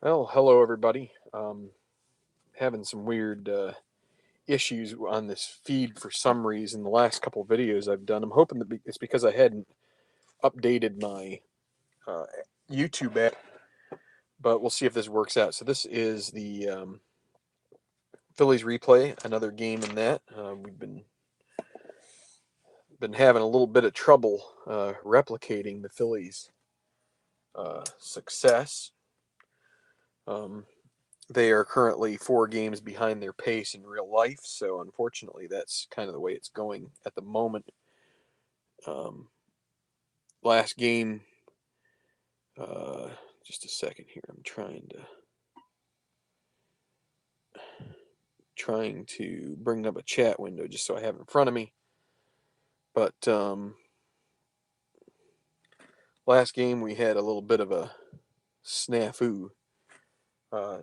Well, hello everybody. Having some weird issues on this feed for some reason. The last couple of videos I've done, I'm hoping that it's because I hadn't updated my uh, YouTube app, but we'll see if this works out. So this is the Phillies replay, another game in that. We've been having a little bit of trouble replicating the Phillies' success. They are currently 4 games behind their pace in real life, so unfortunately, that's kind of the way it's going at the moment. Last game, just a second here. I'm trying to bring up a chat window just so I have it in front of me. But last game we had a little bit of a snafu.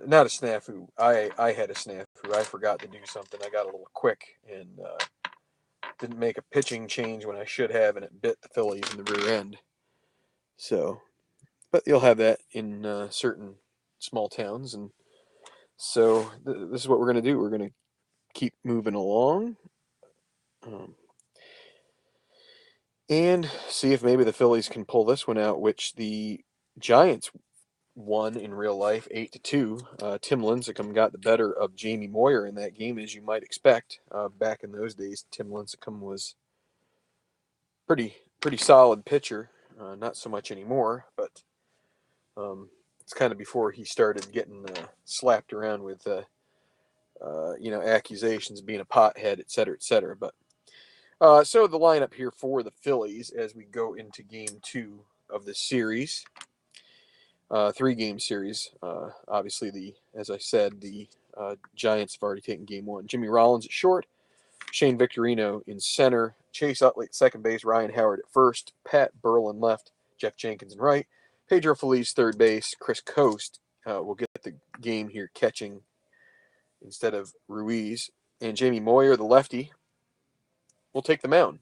Not a snafu. I had a snafu. I forgot to do something. I got a little quick and didn't make a pitching change when I should have, and it bit the Phillies in the rear end. So, but you'll have that in certain small towns, and so this is what we're going to do. We're going to keep moving along, and see if maybe the Phillies can pull this one out, which the Giants won in real life 8-2. Tim Lincecum got the better of Jamie Moyer in that game, as you might expect. Back in those days, Tim Lincecum was pretty solid pitcher. Not so much anymore, but it's kind of before he started getting slapped around with accusations of being a pothead, et cetera, et cetera. But so the lineup here for the Phillies as we go into Game 2 of the series. 3-game series. Obviously, as I said, the Giants have already taken Game 1. Jimmy Rollins at short, Shane Victorino in center, Chase Utley at second base, Ryan Howard at first, Pat Berlin left, Jeff Jenkins in right, Pedro Feliz third base, Chris Coast will get the game here catching instead of Ruiz, and Jamie Moyer, the lefty, will take the mound.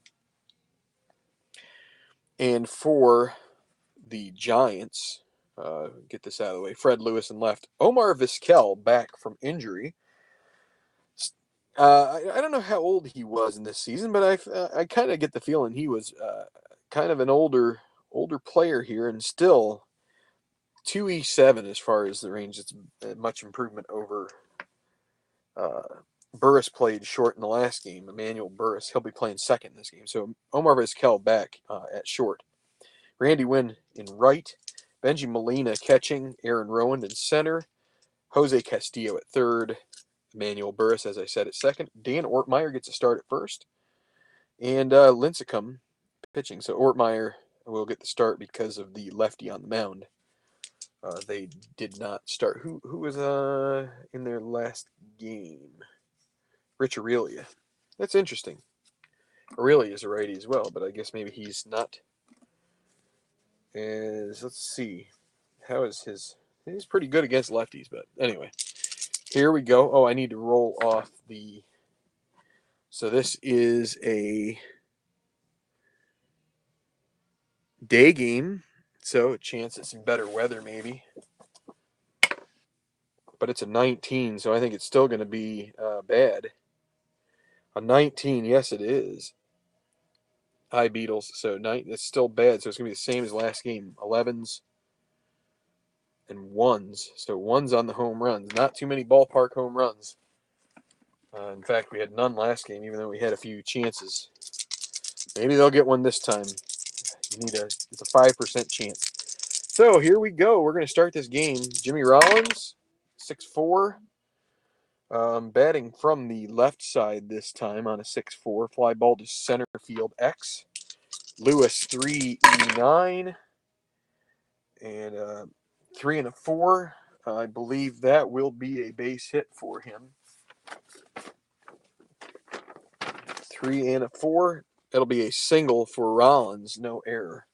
And for the Giants, get this out of the way, Fred Lewis in left, Omar Vizquel back from injury. I don't know how old he was in this season, but I kind of get the feeling he was kind of an older player here, and still 2E7 as far as the range. It's much improvement over Burris played short in the last game. Emmanuel Burris, he'll be playing second in this game. So Omar Vizquel back at short. Randy Wynn in right. Benji Molina catching. Aaron Rowand in center. Jose Castillo at third. Emmanuel Burris, as I said, at second. Dan Ortmeyer gets a start at first. And Lincecum pitching. So Ortmeyer will get the start because of the lefty on the mound. They did not start. Who was in their last game? Rich Aurelia. That's interesting. Aurelia is a righty as well, but I guess maybe he's not as, let's see. How is his? He's pretty good against lefties, but anyway. Here we go. Oh, I need to roll off the. So this is a day game, so a chance at some better weather maybe. But it's a 19, so I think it's still going to be bad. A 19, yes, it is. Hi, Beatles. So it's still bad. So it's going to be the same as last game. 11s and 1s. So 1s on the home runs. Not too many ballpark home runs. In fact, we had none last game, even though we had a few chances. Maybe they'll get one this time. It's a 5% chance. So here we go. We're going to start this game. Jimmy Rollins, 6'4". Batting from the left side this time on a 6'4". Fly ball to center field X. Lewis, 3E9. And 3 and a 4. I believe that will be a base hit for him. 3 and a 4. It'll be a single for Rollins. No error.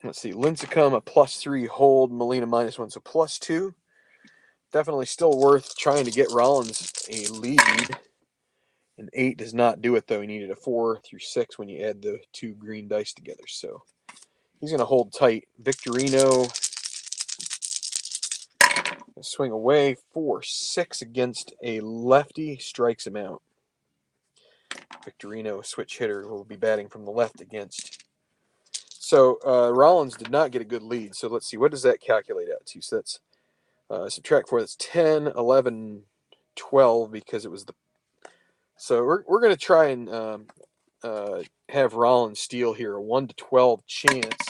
Let's see. Lincecum, a +3 hold. Molina -1, so +2. Definitely still worth trying to get Rollins a lead. An 8 does not do it, though. He needed a 4 through 6 when you add the 2 green dice together. So he's going to hold tight. Victorino swing away, 4-6 against a lefty, strikes him out. Victorino, switch hitter, will be batting from the left against. So Rollins did not get a good lead. So let's see, what does that calculate out to? So that's subtract 4, that's 10, 11, 12, because it was the... So we're going to try and have Rollins steal here, a 1 to 12 chance.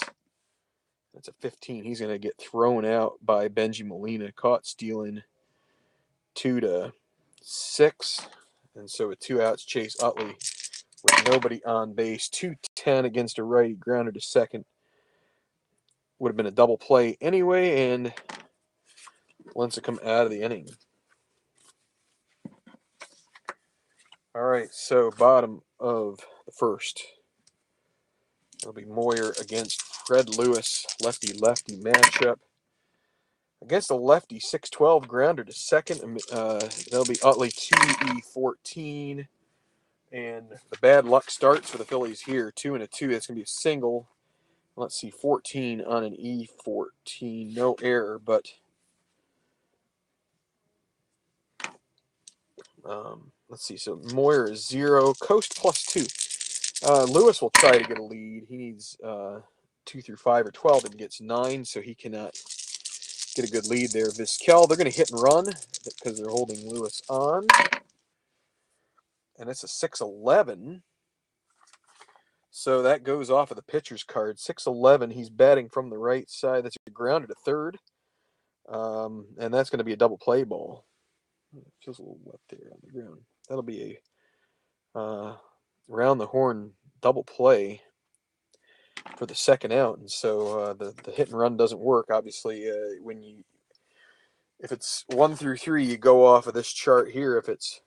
That's a 15. He's going to get thrown out by Benji Molina, caught stealing 2 to 6. And so with 2 outs, Chase Utley with nobody on base. 2-10 against a righty, grounded to second. Would have been a double play anyway, and Lincecum out of the inning. All right, so bottom of the first. It'll be Moyer against Fred Lewis, lefty-lefty matchup. Against a lefty, 6-12 grounder to second. That'll be Utley 2E14. And the bad luck starts for the Phillies here. 2 and a 2. That's going to be a single. Let's see, 14 on an E14. No error, but let's see. So Moyer is 0. Coast +2. Lewis will try to get a lead. He needs 2 through 5 or 12 and gets 9, so he cannot get a good lead there. Vizquel, they're going to hit and run because they're holding Lewis on. And it's a 6-11. So that goes off of the pitcher's card. 6-11, he's batting from the right side. That's a grounder to third. And that's going to be a double play ball. It feels a little wet there on the ground. That'll be a round the horn double play for the second out. And so the hit and run doesn't work. Obviously, if it's 1 through 3, you go off of this chart here. If it's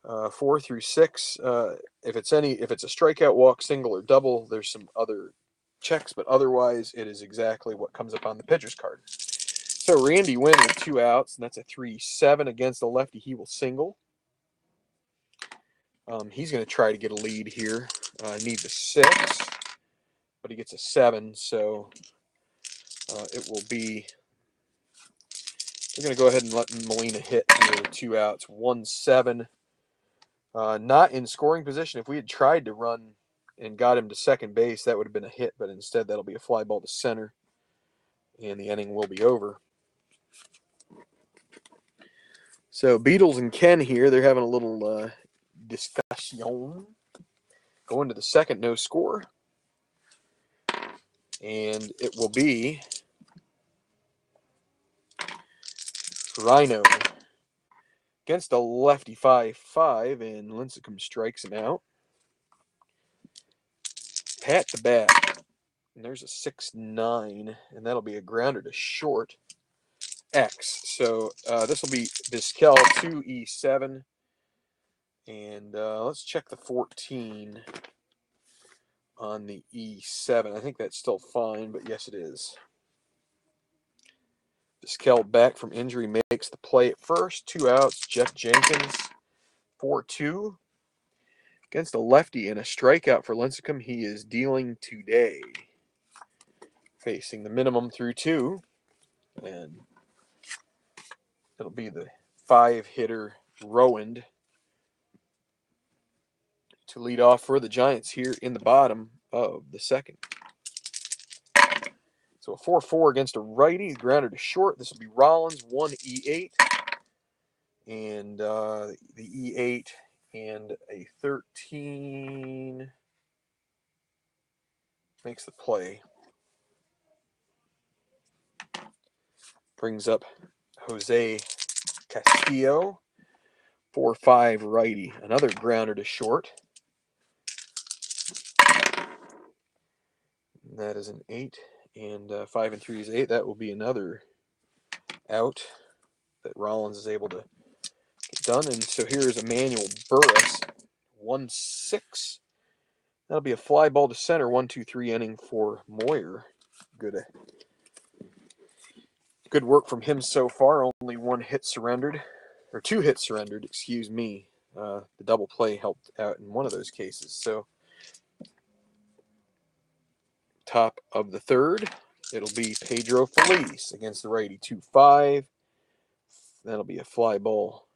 4 through 6, if it's a strikeout, walk, single, or double, there's some other checks, but otherwise it is exactly what comes up on the pitcher's card. So Randy Wynn with 2 outs, and that's a 3-7 against the lefty. He will single. He's going to try to get a lead here. Needs a 6, but he gets a 7, so it will be... We're going to go ahead and let Molina hit here with 2 outs. 1-7. Not in scoring position. If we had tried to run and got him to second base, that would have been a hit, but instead that'll be a fly ball to center, and the inning will be over. So Beatles and Ken here, they're having a little discussion. Going to the second, no score. And it will be Rhino against a lefty 5-5, and Lincecum strikes him out. Pat to bat. And there's a 6-9, and that'll be a grounder to short. X. So this will be Vizquel 2E7. And let's check the 14 on the E7. I think that's still fine, but yes, it is. Vizquel back from injury makes the play at first. 2 outs. Jeff Jenkins 4-2. Against a lefty and a strikeout for Lincecum. He is dealing today. Facing the minimum through 2. And it'll be the 5-hitter Rowand to lead off for the Giants here in the bottom of the second. So a 4-4 against a righty, grounded to short. This will be Rollins, 1E8. And the E8 and a 13 makes the play. Brings up Jose Castillo, 4-5 righty. Another grounder to short. And that is an 8. And 5 and 3 is 8. That will be another out that Rollins is able to get done. And so here's Emmanuel Burris, 1-6. That'll be a fly ball to center, 1-2-3 inning for Moyer. Good work from him so far. Only 1 hit surrendered, or 2 hits surrendered, excuse me. The double play helped out in one of those cases. So top of the third, it'll be Pedro Feliz against the righty, 2-5. That'll be a fly ball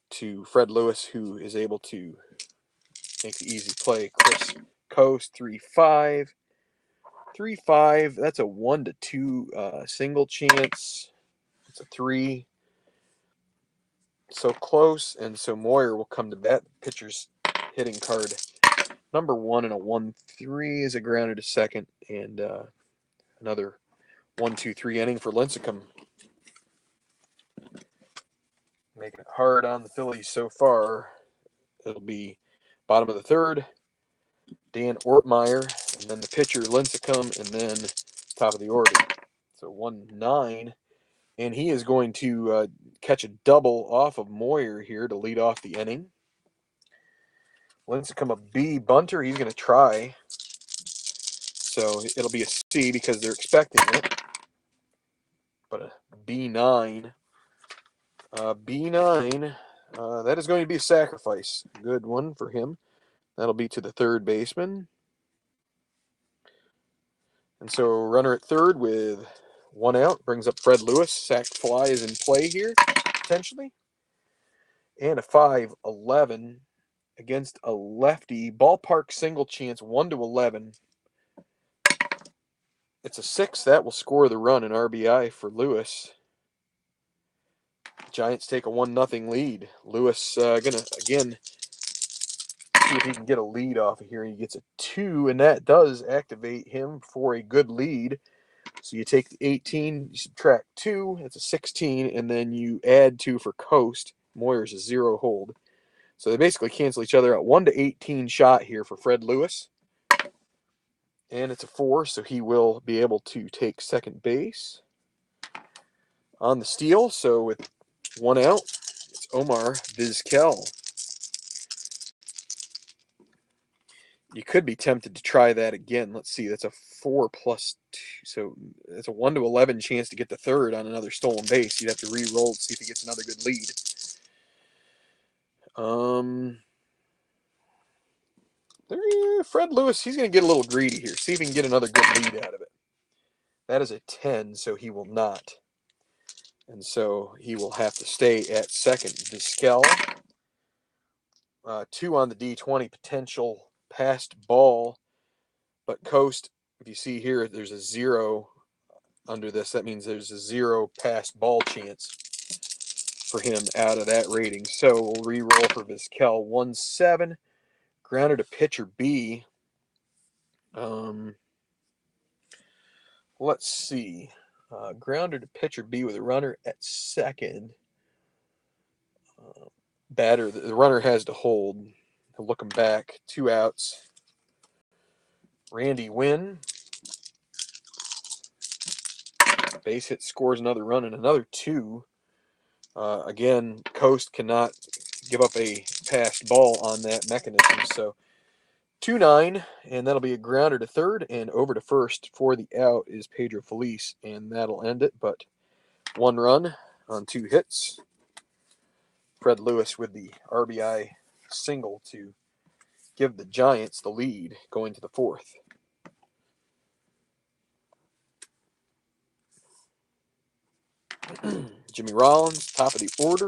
to Fred Lewis, who is able to make the easy play. Chris Coast, 3-5. 3-5. That's a 1-2 single chance. It's a 3. So close, and so Moyer will come to bat. Pitcher's hitting card number 1 and a 1-3 is a grounder to second, and another 1-2-3 inning for Lincecum. Making it hard on the Phillies so far. It'll be bottom of the third, Dan Ortmeyer, and then the pitcher Lincecum, and then top of the order. So 1-9, and he is going to catch a double off of Moyer here to lead off the inning. Lincecum a B bunter. He's going to try. So it'll be a C because they're expecting it. But a B9. B9. That is going to be a sacrifice. Good one for him. That'll be to the third baseman. And so runner at third with 1 out. Brings up Fred Lewis. Sacked fly is in play here, potentially. And a 5-11 against a lefty. Ballpark single chance, 1-11. It's a 6. That will score the run, an RBI for Lewis. Giants take a 1-0 lead. Lewis going to, again, see if he can get a lead off of here. He gets a 2, and that does activate him for a good lead. So you take the 18, you subtract 2, it's a 16, and then you add 2 for Coast. Moyer's a 0 hold. So they basically cancel each other out. 1-18 shot here for Fred Lewis. And it's a 4, so he will be able to take second base on the steal. So with 1 out, it's Omar Vizquel. You could be tempted to try that again. Let's see, that's a 4 plus 2. So it's a 1-11 chance to get the third on another stolen base. You'd have to re-roll to see if he gets another good lead. Fred Lewis, he's going to get a little greedy here. See if he can get another good lead out of it. That is a 10, so he will not. And so he will have to stay at second. Vizquel, 2 on the D20, potential passed ball. But Coast, if you see here, there's a 0 under this. That means there's a 0 passed ball chance for him out of that rating. So we'll re-roll for Vizquel. 1-7. Grounder to pitcher B. Let's see. Grounder to pitcher B with a runner at second. Batter, the runner has to hold. He'll look him back. 2 outs. Randy Wynn. Base hit, scores another run and another 2. Again, Coast cannot give up a passed ball on that mechanism. So 2-9, and that'll be a grounder to third, and over to first for the out is Pedro Feliz, and that'll end it. But 1 run on 2 hits. Fred Lewis with the RBI single to give the Giants the lead going to the 4th. Jimmy Rollins, top of the order.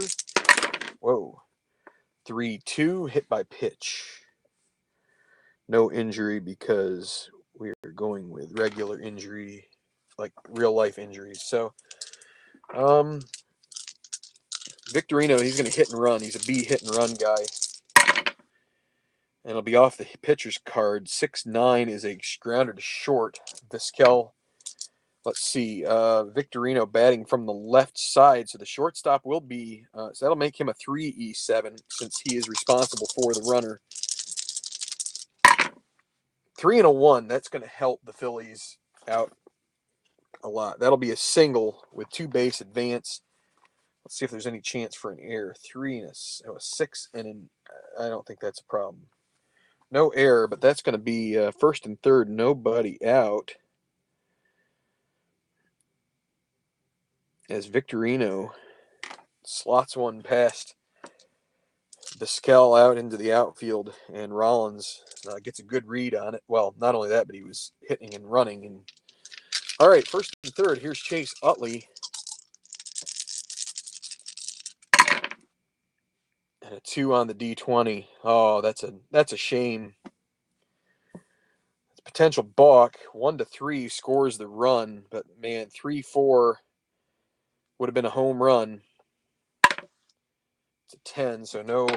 Whoa. 3-2, hit by pitch. No injury because we are going with regular injury, like real life injuries. So, Victorino, he's going to hit and run. He's a B hit and run guy. And it'll be off the pitcher's card. 6-9 is a grounder to short. Vizquel, let's see, Victorino batting from the left side. So the shortstop will be, so that'll make him a 3-7 since he is responsible for the runner. 3-1, that's going to help the Phillies out a lot. That'll be a single with 2 base advance. Let's see if there's any chance for an error. 3 and a 6 and an, I don't think that's a problem. No error, but that's going to be first and third, nobody out. As Victorino slots one past Vizquel out into the outfield, and Rollins gets a good read on it. Well, not only that, but he was hitting and running. And all right, first and third, here's Chase Utley. And a 2 on the D20. Oh, that's a shame. It's a potential balk. 1-3 scores the run, but man, 3-4 would have been a home run. It's a 10, so no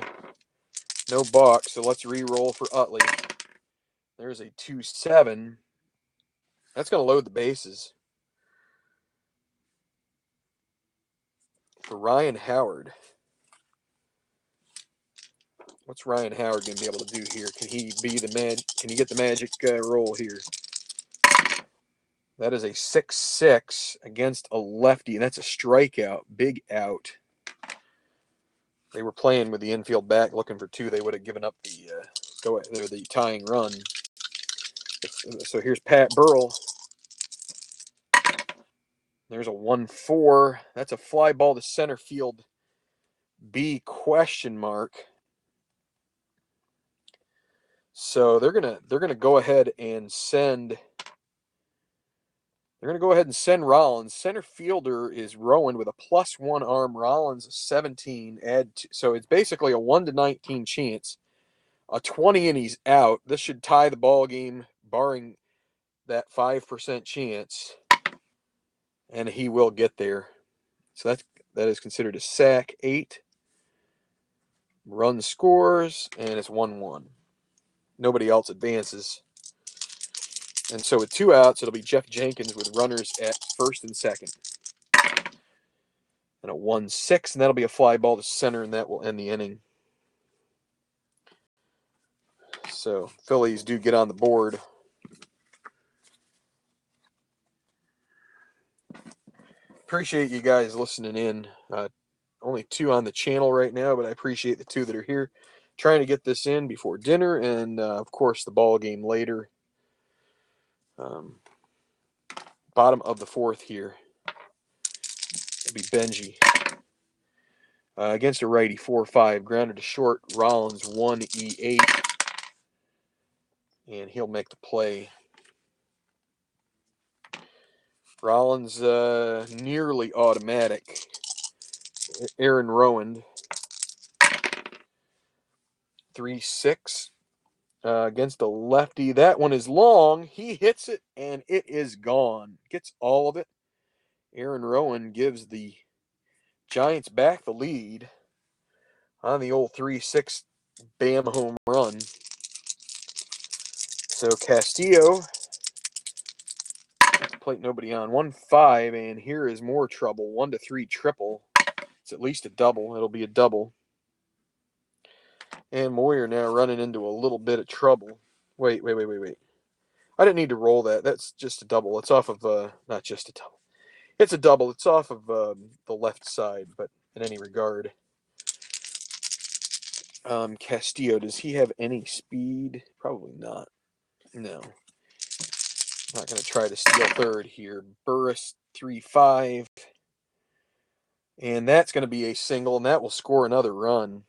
balk. So let's re-roll for Utley. There's a 2-7. That's going to load the bases. For Ryan Howard. What's Ryan Howard going to be able to do here? Can he get the magic roll here? That is a 6-6 against a lefty, and that's a strikeout. Big out. They were playing with the infield back, looking for 2. They would have given up the tying run. So here's Pat Burrell. There's a 1-4. That's a fly ball to center field. B ? So they're gonna go ahead and send. They're gonna go ahead and send Rollins. Center fielder is Rowan with a +1 arm. Rollins 17. So it's basically a 1-19 chance. A 20 and he's out. This should tie the ball game, barring that 5% chance, and he will get there. So that is considered a sack. 8 run scores, and it's 1-1. Nobody else advances. And so with 2 outs, it'll be Jeff Jenkins with runners at first and second. And a 1-6, and that'll be a fly ball to center, and that will end the inning. So Phillies do get on the board. Appreciate you guys listening in. Only 2 on the channel right now, but I appreciate the 2 that are here. Trying to get this in before dinner, and of course the ball game later. Bottom of the 4th here. It'll be Benji. Against a righty, 4-5. Grounded to short. Rollins 1-E-8. And he'll make the play. Rollins nearly automatic. Aaron Rowan 3-6 against a lefty. That one is long. He hits it, and it is gone. Gets all of it. Aaron Rowan gives the Giants back the lead on the old 3-6 bam home run. So Castillo, at the plate, nobody on. 1-5, and here is more trouble. 1-3 triple. It's at least a double. It'll be a double. And Moyer now running into a little bit of trouble. Wait. I didn't need to roll that. That's just a double. It's off of, not just a double. It's a double. It's off of the left side, but in any regard. Castillo, does he have any speed? Probably not. No. Not going to try to steal third here. Burris 3-5. And that's going to be a single, and that will score another run.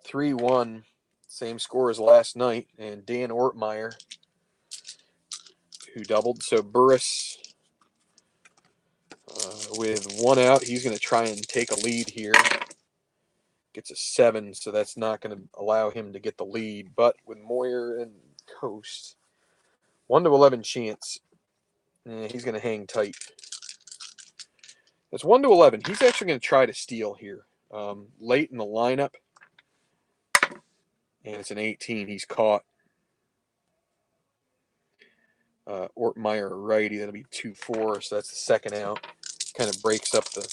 3-1. Same score as last night. And Dan Ortmeyer, who doubled. So Burris, with 1 out, he's going to try and take a lead here. Gets a 7, so that's not going to allow him to get the lead. But with Moyer and Coast, 1-11 chance. He's going to hang tight. It's 1-11. He's actually going to try to steal here. Late in the lineup. And it's an 18. He's caught. Ortmeyer righty. That'll be 2-4. So that's the second out. Kind of breaks up the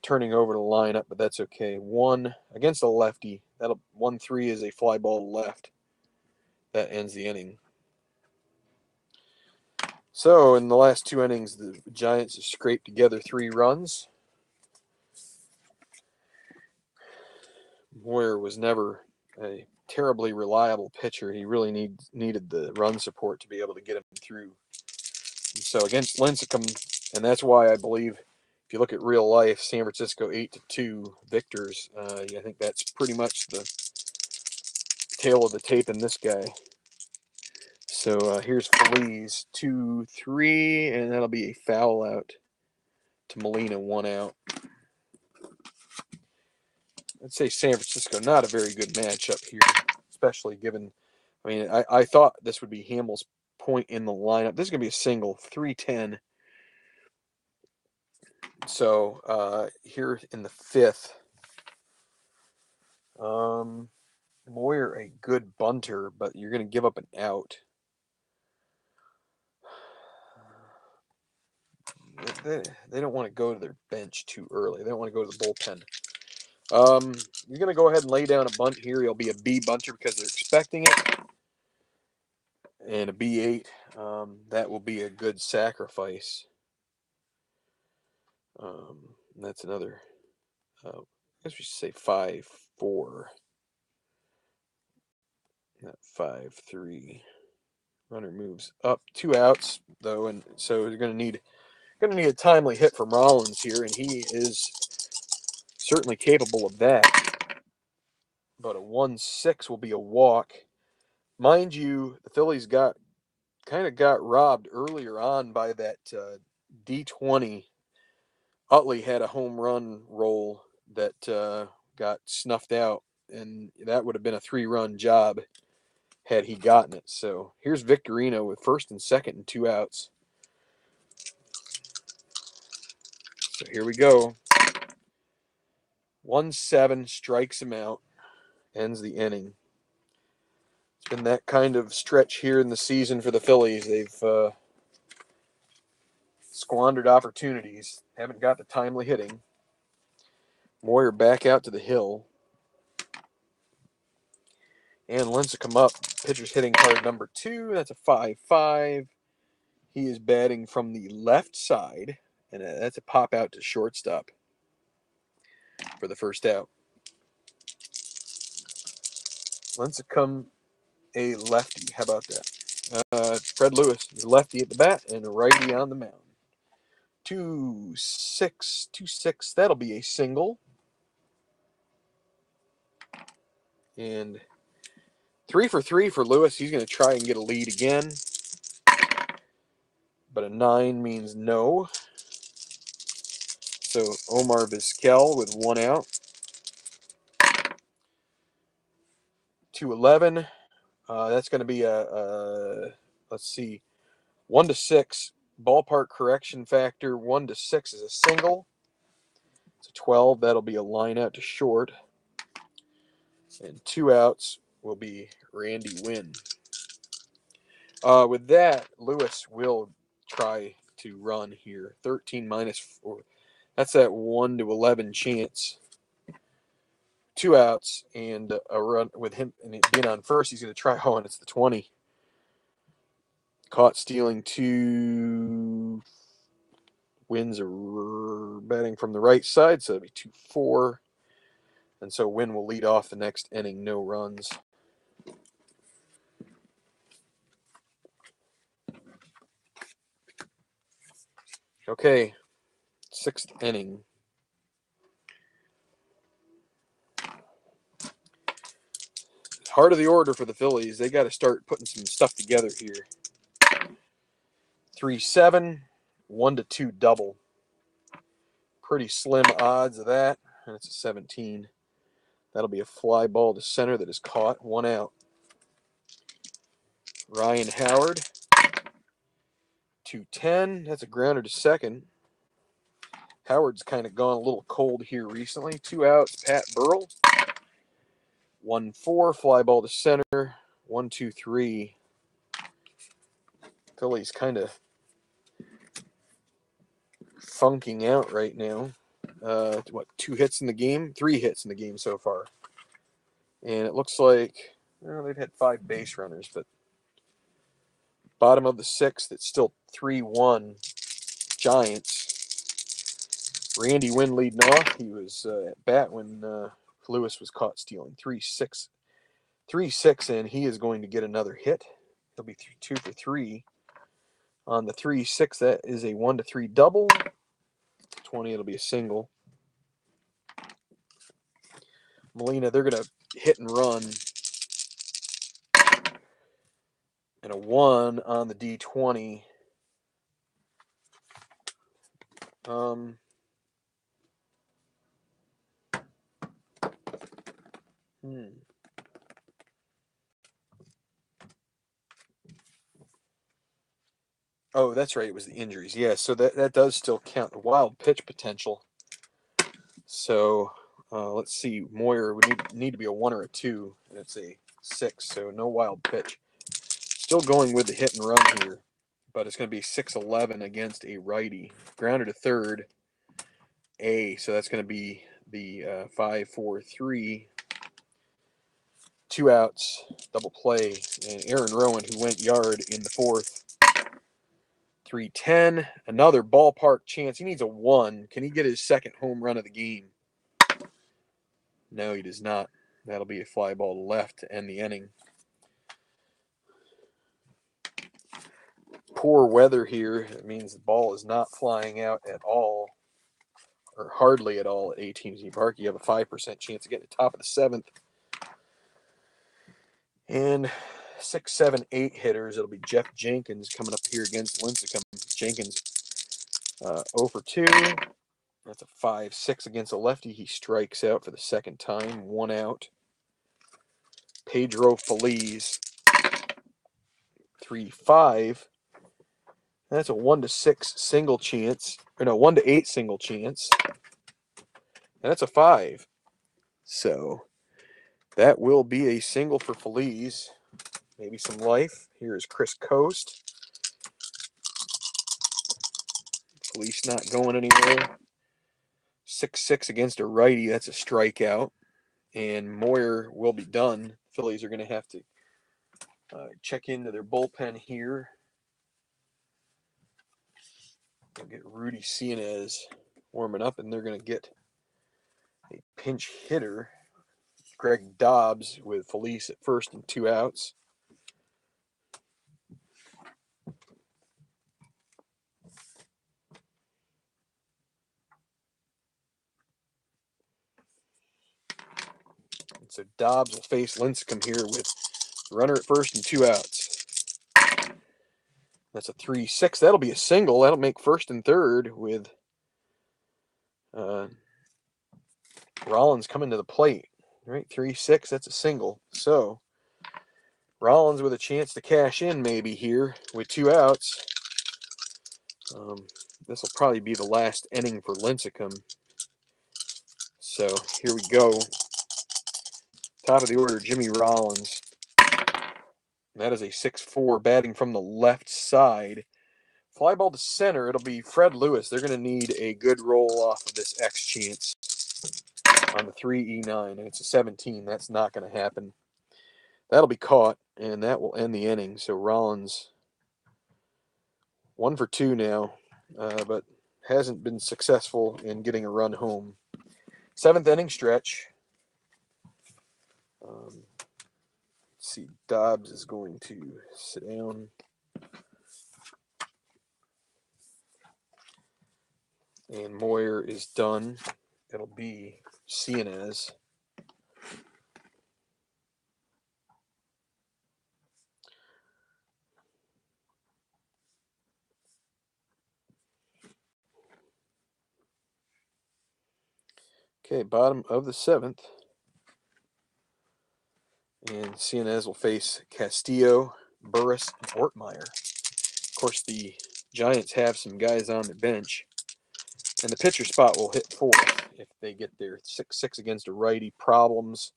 turning over the lineup, but that's okay. 1 against a lefty. 1-3 is a fly ball to left. That ends the inning. So in the last 2 innings, the Giants have scraped together 3 runs. Moyer was never a terribly reliable pitcher. He really needed the run support to be able to get him through. So against Lincecum, and that's why I believe if you look at real life, San Francisco 8-2 victors. I think that's pretty much the tail of the tape in this guy. So here's Feliz 2-3, and that'll be a foul out to Molina, 1 out. I'd say San Francisco, not a very good matchup here, especially given, I mean, I thought this would be Hamels' point in the lineup. This is going to be a single, 310. So here in the 5th, Moyer, a good bunter, but you're going to give up an out. They don't want to go to their bench too early. They don't want to go to the bullpen. You're going to go ahead and lay down a bunt here. He'll be a B bunter because they're expecting it. And a B8, that will be a good sacrifice. That's another, I guess we should say 5-4. Not 5-3. Runner moves up, 2 outs though, and so you're going to need a timely hit from Rollins here, and he is certainly capable of that. But a 1-6 will be a walk. Mind you, the Phillies got robbed earlier on by that D20. Utley had a home run roll that got snuffed out, and that would have been a 3-run job had he gotten it. So here's Victorino with first and second and 2 outs. So here we go. 1-7 strikes him out, ends the inning. It's been that kind of stretch here in the season for the Phillies. They've squandered opportunities, haven't got the timely hitting. Moyer back out to the hill. And Lincecum up. Pitcher's hitting card number 2. That's a 5-5. He is batting from the left side, and that's a pop out to shortstop for the first out. Lincecum, a lefty. How about that? Fred Lewis is lefty at the bat and a righty on the mound. 2-6. That'll be a single. And 3 for 3 for Lewis. He's going to try and get a lead again. But a 9 means no. So Omar Vizquel with 1 out. 2-11. That's going to be let's see, 1-6. Ballpark correction factor. 1-6 is a single. It's a 12. That'll be a line out to short. And 2 outs will be Randy Wynn. With that, Lewis will try to run here. 13 minus 4. That's that 1-11 chance. 2 outs and a run with him and being on first. He's going to try. Oh, and it's the 20. Caught stealing 2. Wins are batting from the right side, so it'll be 2-4. And so Wynn will lead off the next inning, no runs. Okay, 6th inning. Heart of the order for the Phillies. They got to start putting some stuff together here. 3-7, 1-2 double. Pretty slim odds of that. And it's a 17. That'll be a fly ball to center that is caught. 1 out. Ryan Howard. 2-10. That's a grounder to second. Howard's kind of gone a little cold here recently. 2 outs. Pat Burrell. 1-4. Fly ball to center. 1-2-3. Phillies kind of funking out right now. 2 hits in the game? 3 hits in the game so far. And it looks like they've had 5 base runners, but bottom of the 6th, it's still 3-1 Giants. Randy Wynn leading off. He was at bat when Lewis was caught stealing. 3-6, and he is going to get another hit. He'll be 2 for 3. On the 3-6, that is a 1-3 double. 20, it'll be a single. Molina, they're going to hit and run. And a 1 on the D20. Oh, that's right. It was the injuries. Yeah, so that does still count the wild pitch potential. So let's see. Moyer would need to be a 1 or a 2, and it's a 6. So no wild pitch. Still going with the hit and run here, but it's going to be 6-11 against a righty. Grounded to third. A. So that's going to be the 5-4-3. 2 outs, double play, and Aaron Rowan, who went yard in the fourth. 3-10, another ballpark chance. He needs a 1. Can he get his second home run of the game? No, he does not. That'll be a fly ball to left to end the inning. Poor weather here. It means the ball is not flying out at all, or hardly at all at AT&T Park. You have a 5% chance of getting the top of the 7th. And 6, 7, 8 hitters. It'll be Jeff Jenkins coming up here against Lincecum. Jenkins 0 for 2. That's a 5-6 against a lefty. He strikes out for the second time. 1 out. Pedro Feliz 3-5. That's a 1-6 single chance. Or no, 1-8 single chance. And that's a 5. So that will be a single for Feliz. Maybe some life. Here is Chris Coast. Feliz not going anywhere. 6-6 against a righty. That's a strikeout. And Moyer will be done. Phillies are going to have to check into their bullpen here. They'll get Rudy Cianez warming up, and they're going to get a pinch hitter, Greg Dobbs, with Feliz at first and 2 outs. And so Dobbs will face Lincecum here with runner at first and 2 outs. That's a 3-6. That'll be a single. That'll make first and third with Rollins coming to the plate. Right, 3-6. That's a single. So Rollins with a chance to cash in maybe here with 2 outs. This will probably be the last inning for Lincecum. So here we go. Top of the order, Jimmy Rollins. That is a 6-4, batting from the left side. Fly ball to center. It'll be Fred Lewis. They're going to need a good roll off of this X chance on the 3-9, and it's a 17. That's not going to happen. That'll be caught, and that will end the inning. So Rollins 1 for 2 now, but hasn't been successful in getting a run home. 7th inning stretch. Let's see, Dobbs is going to sit down. And Moyer is done. It'll be Cianez. Okay, bottom of the 7th. And Cianez will face Castillo, Burris, and Ortmeyer. Of course, the Giants have some guys on the bench. And the pitcher spot will hit 4th if they get there. 6-6 against a righty. Problems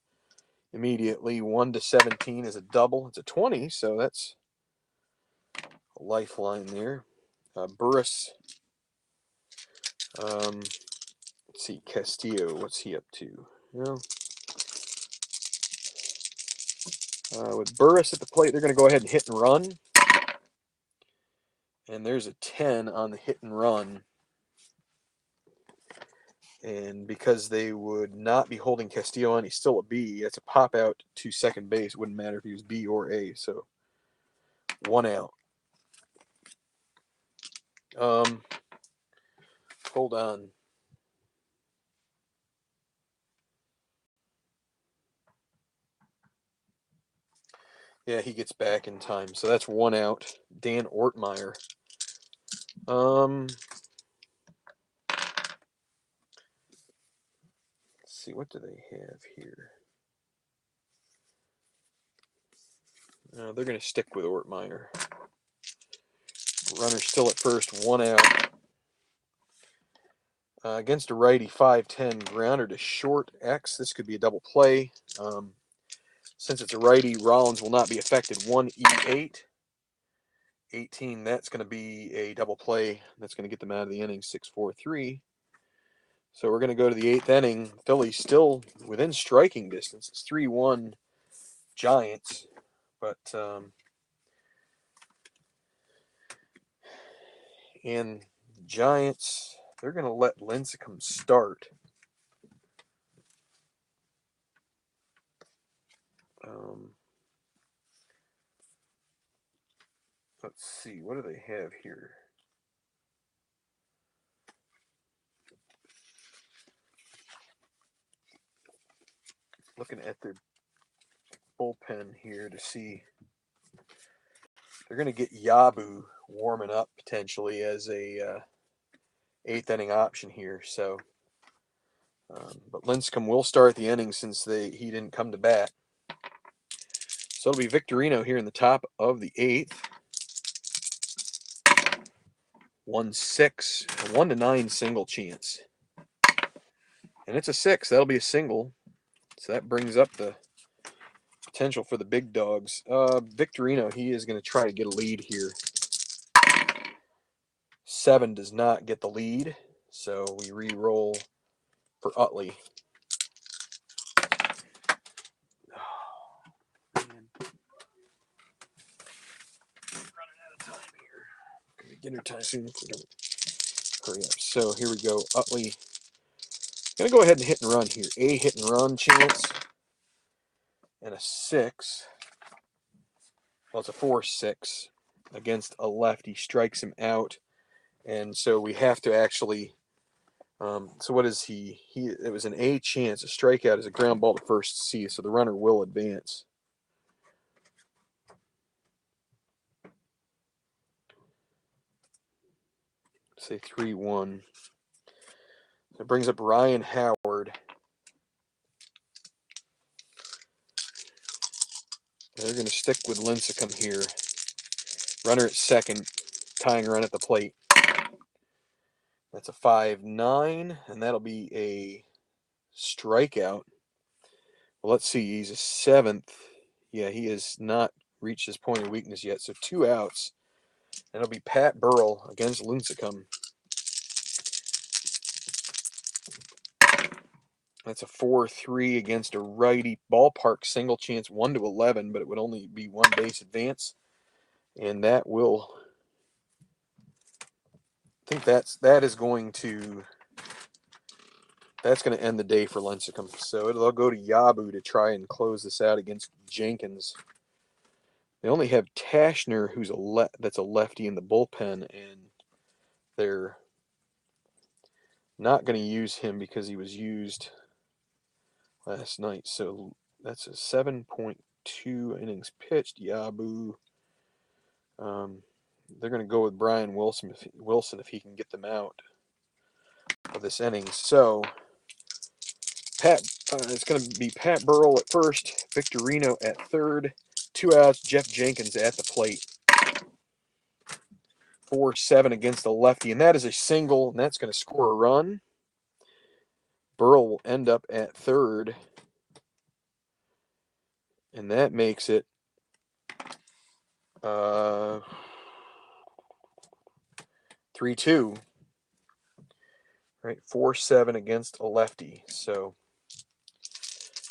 immediately. 1-17 is a double. It's a 20, so that's a lifeline there. Burris. Let's see, Castillo. What's he up to? Well, with Burris at the plate, they're going to go ahead and hit and run. And there's a 10 on the hit and run. And because they would not be holding Castillo on, he's still a B. That's a pop out to second base. Wouldn't matter if he was B or A. So 1 out. Hold on. Yeah, he gets back in time. So that's 1 out. Dan Ortmeyer. Let's see, what do they have here? They're going to stick with Ortmeyer. Runner still at first, 1 out. Against a righty, 5-10 grounder to short X. This could be a double play. Since it's a righty, Rollins will not be affected. 1E8. 18, that's going to be a double play. That's going to get them out of the inning, 6-4-3. So we're going to go to the 8th inning. Phillies still within striking distance. It's 3-1 Giants. But, and the Giants, they're going to let Lincecum start. Let's see, what do they have here? Looking at their bullpen here to see. They're going to get Yabu warming up potentially as a 8th inning option here. So, but Lincecum will start the inning since he didn't come to bat. So it'll be Victorino here in the top of the 8th. 1-6, a 1-9 single chance. And it's a 6. That'll be a single. So that brings up the potential for the big dogs. Victorino, he is going to try to get a lead here. 7 does not get the lead. So we re-roll for Utley. Dinner time soon if we don't hurry up. So here we go. Utley. Gonna go ahead and hit and run here. A hit and run chance. And a 6. Well, it's a 4-6 against a lefty. Strikes him out. And so we have to actually. So what is he? It was an A chance. A strikeout is a ground ball to first C. So the runner will advance. Say 3-1. It brings up Ryan Howard. They're going to stick with Lincecum here. Runner at second, tying run at the plate. That's a 5-9, and that'll be a strikeout. Well, let's see. He's a 7th. Yeah, he has not reached his point of weakness yet. So 2 outs. And it'll be Pat Burrell against Lincecum. That's a 4-3 against a righty. Ballpark single chance 1-11, but it would only be 1 base advance. And that will. I think that's going to end the day for Lincecum. So it'll go to Yabu to try and close this out against Jenkins. They only have Tashner, who's that's a lefty in the bullpen, and they're not going to use him because he was used last night. So that's a 7.2 innings pitched. Yabu. They're going to go with Brian Wilson if he can get them out of this inning. So it's going to be Pat Burrell at first, Victorino at third, 2 outs, Jeff Jenkins at the plate. 4-7 against the lefty, and that is a single, and that's going to score a run. Burrell will end up at third, and that makes it 3-2. Right, 4-7 against a lefty. So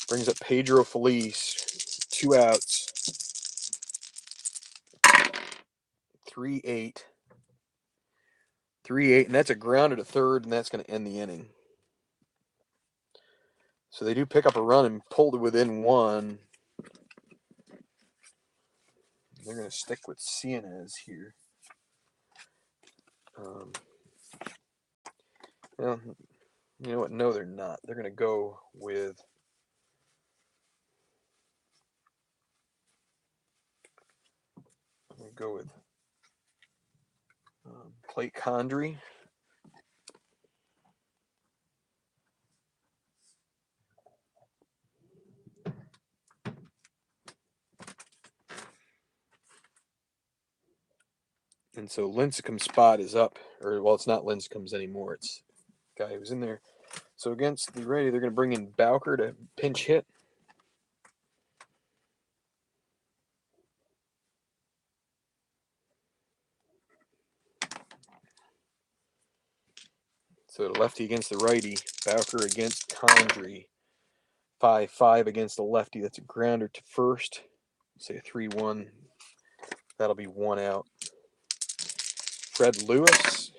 brings up Pedro Feliz, 2 outs, 3-8. 3-8, and that's a grounder to third, and that's going to end the inning. So they do pick up a run and pull to within 1. They're going to stick with Cianez here. Well, you know what? No, they're not. They're going to go with Plate Condry. And so Lincecum's spot is up. Or, well, it's not Lincecum's anymore. It's the guy who's in there. So against the righty, they're going to bring in Bowker to pinch hit. So the lefty against the righty. Bowker against Condry. 5-5 against the lefty. That's a grounder to first. Say a 3-1. That'll be 1 out. Fred Lewis,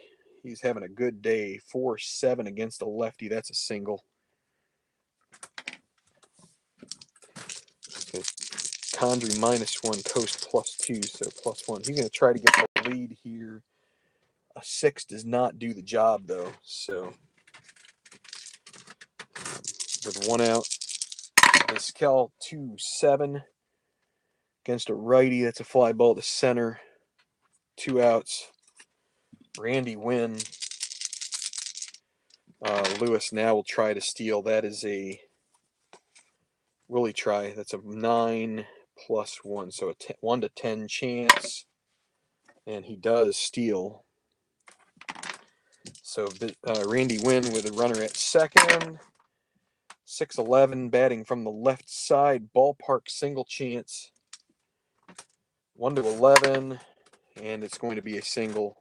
he's having a good day. 4-7 against the lefty. That's a single. Condry -1, Coast +2, so +1. He's going to try to get the lead here. A 6 does not do the job, though. So with 1 out, Vizquel 2-7 against a righty. That's a fly ball to center. 2 outs. Randy Wynn. Lewis now will try to steal. That is a... Will he try? That's a 9 + 1, so a 1 to 10 chance. And he does steal. So Randy Wynn with a runner at second. 6-11 batting from the left side. Ballpark single chance. 1 to 11. And it's going to be a single.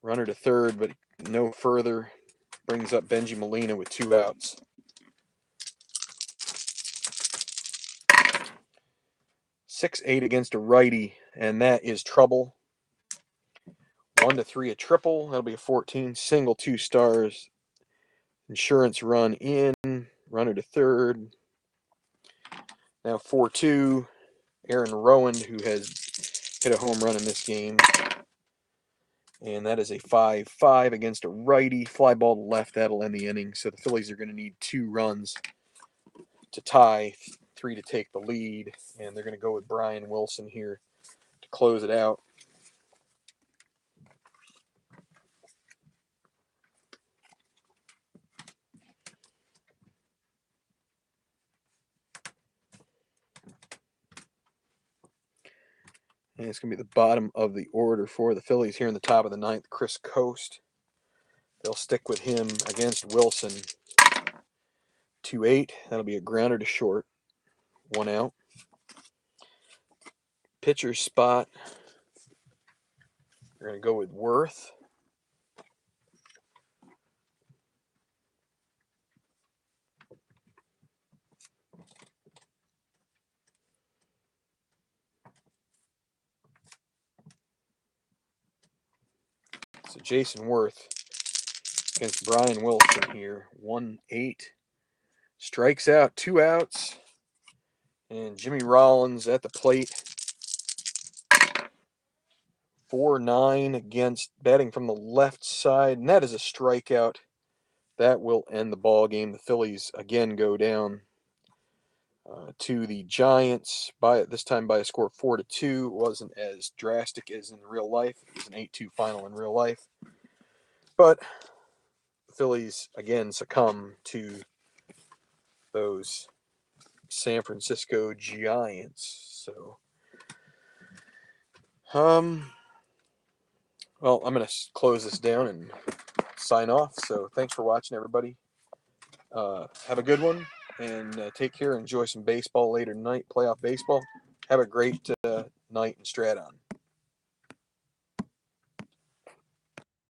Runner to third, but no further. Brings up Benji Molina with 2 outs. 6-8 against a righty, and that is trouble. 1 to 3 a triple. That'll be a 14. Single, 2 stars. Insurance run in. Runner to third. Now 4-2. Aaron Rowan, who has hit a home run in this game. And that is a 5-5 against a righty. Fly ball to left. That'll end the inning. So the Phillies are going to need 2 runs to tie, 3 to take the lead. And they're going to go with Brian Wilson here to close it out. And it's going to be the bottom of the order for the Phillies here in the top of the 9th. Chris Coast. They'll stick with him against Wilson. 2-8. That'll be a grounder to short. 1 out. Pitcher spot. We're going to go with Worth. So Jason Worth against Brian Wilson here. 1-8. Strikes out. 2 outs. And Jimmy Rollins at the plate. 4-9 against, batting from the left side. And that is a strikeout. That will end the ball game. The Phillies again go down to the Giants this time by a score of 4-2. It wasn't as drastic as in real life. It was an 8-2 final in real life. But the Phillies again succumb to those San Francisco Giants. So, well, I'm going to close this down and sign off. So thanks for watching, everybody. Have a good one, and take care. Enjoy some baseball later tonight, playoff baseball. Have a great night in Straton.